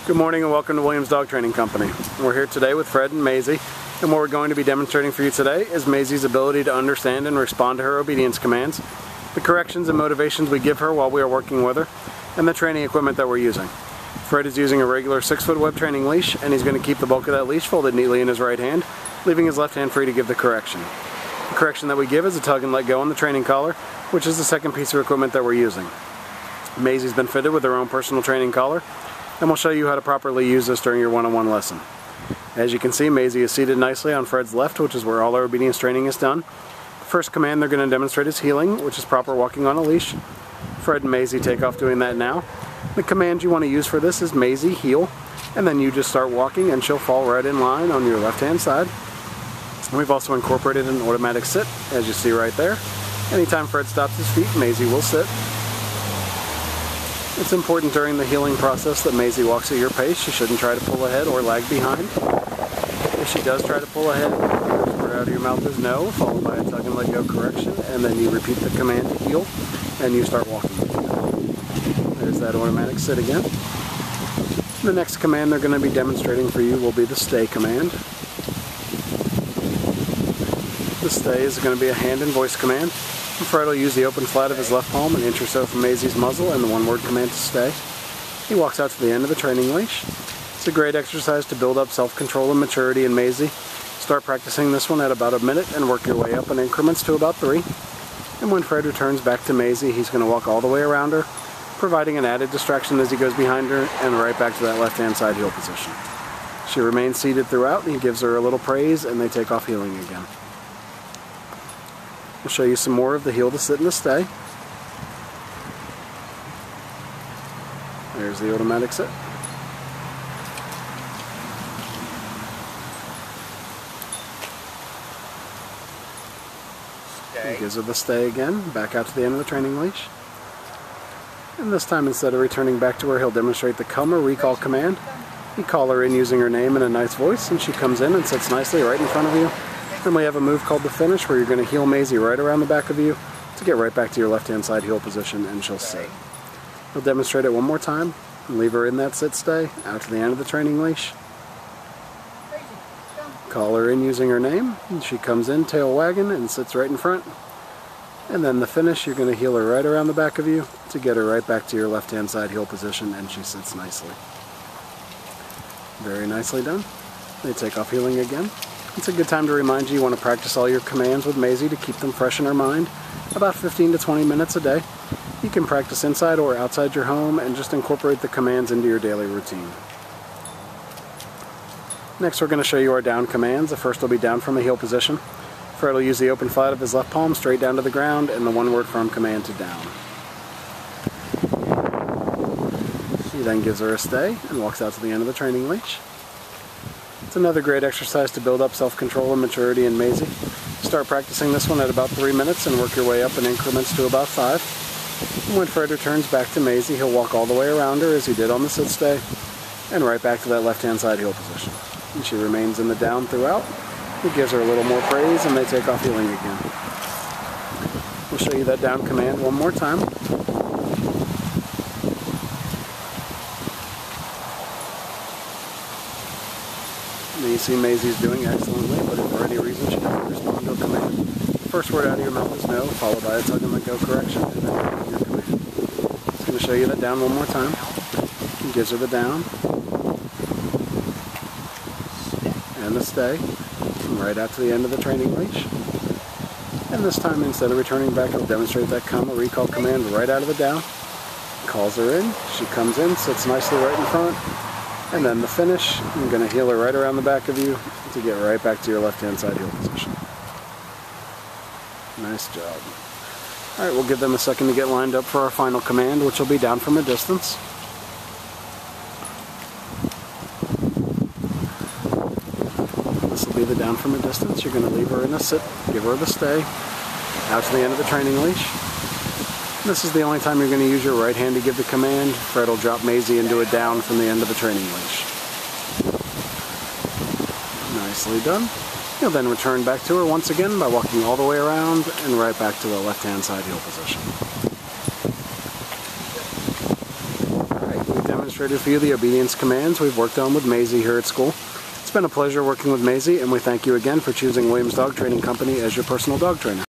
Good morning and welcome to Williams Dog Training Company. We're here today with Fred and Maisey, and what we're going to be demonstrating for you today is Maisey's ability to understand and respond to her obedience commands, the corrections and motivations we give her while we are working with her, and the training equipment that we're using. Fred is using a regular 6-foot web training leash, and he's going to keep the bulk of that leash folded neatly in his right hand, leaving his left hand free to give the correction. The correction that we give is a tug and let go on the training collar, which is the second piece of equipment that we're using. Maisey's been fitted with her own personal training collar, and we'll show you how to properly use this during your one-on-one lesson. As you can see, Maisey is seated nicely on Fred's left, which is where all our obedience training is done. The first command they're going to demonstrate is heeling, which is proper walking on a leash. Fred and Maisey take off doing that now. The command you want to use for this is Maisey heel, and then you just start walking and she'll fall right in line on your left-hand side. And we've also incorporated an automatic sit, as you see right there. Anytime Fred stops his feet, Maisey will sit. It's important during the heeling process that Maisey walks at your pace. She shouldn't try to pull ahead or lag behind. If she does try to pull ahead, the first word out of your mouth is no, followed by a tug and let go correction, and then you repeat the command to heel, and you start walking. There's that automatic sit again. The next command they're going to be demonstrating for you will be the stay command. The stay is going to be a hand and voice command. Fred will use the open flat of his left palm an inch or so from Maisey's muzzle and the one-word command to stay. He walks out to the end of the training leash. It's a great exercise to build up self-control and maturity in Maisey. Start practicing this one at about a minute and work your way up in increments to about 3. And when Fred returns back to Maisey, he's going to walk all the way around her, providing an added distraction as he goes behind her and right back to that left-hand side heel position. She remains seated throughout, and he gives her a little praise, and they take off heeling again. We'll show you some more of the heel to sit and the stay. There's the automatic sit. Stay. He gives her the stay again, back out to the end of the training leash. And this time, instead of returning back to her, he'll demonstrate the come or recall command. You call her in using her name in a nice voice, and she comes in and sits nicely right in front of you. Then we have a move called the finish, where you're going to heel Maisey right around the back of you to get right back to your left-hand side heel position, and she'll sit. We'll demonstrate it one more time and leave her in that sit stay out to the end of the training leash. Call her in using her name, and she comes in tail wagging and sits right in front. And then the finish, you're going to heel her right around the back of you to get her right back to your left-hand side heel position, and she sits nicely. Very nicely done. They take off heeling again. It's a good time to remind you want to practice all your commands with Maisey to keep them fresh in her mind, about 15 to 20 minutes a day. You can practice inside or outside your home and just incorporate the commands into your daily routine. Next, we're going to show you our down commands. The first will be down from a heel position. Fred will use the open flat of his left palm straight down to the ground and the one-word firm command to down. He then gives her a stay and walks out to the end of the training leash. It's another great exercise to build up self-control and maturity in Maisey. Start practicing this one at about 3 minutes and work your way up in increments to about 5. And when Fred returns back to Maisey, he'll walk all the way around her as he did on the sit stay and right back to that left-hand side heel position. And she remains in the down throughout. He gives her a little more praise and they take off heeling again. We'll show you that down command one more time. And you see Maisey's doing excellently, but if for any reason she doesn't respond to a command, the first word out of your mouth is no, followed by a tug and let go correction, and then repeat your command. Just going to show you that down one more time. He gives her the down, and the stay, and right out to the end of the training leash. And this time, instead of returning back, he'll demonstrate that come or recall command right out of the down. Calls her in, she comes in, sits nicely right in front. And then the finish, I'm going to heel her right around the back of you to get right back to your left-hand side heel position. Nice job. Alright, we'll give them a second to get lined up for our final command, which will be down from a distance. This will be the down from a distance. You're going to leave her in a sit, give her the stay, out to the end of the training leash. This is the only time you're going to use your right hand to give the command. Fred will drop Maisey into a down from the end of the training leash. Nicely done. You'll then return back to her once again by walking all the way around and right back to the left-hand side heel position. Alright, we've demonstrated demonstrated for you the obedience commands we've worked on with Maizey here at school. It's been a pleasure working with Maizey, and we thank you again for choosing Williams Dog Training Company as your personal dog trainer.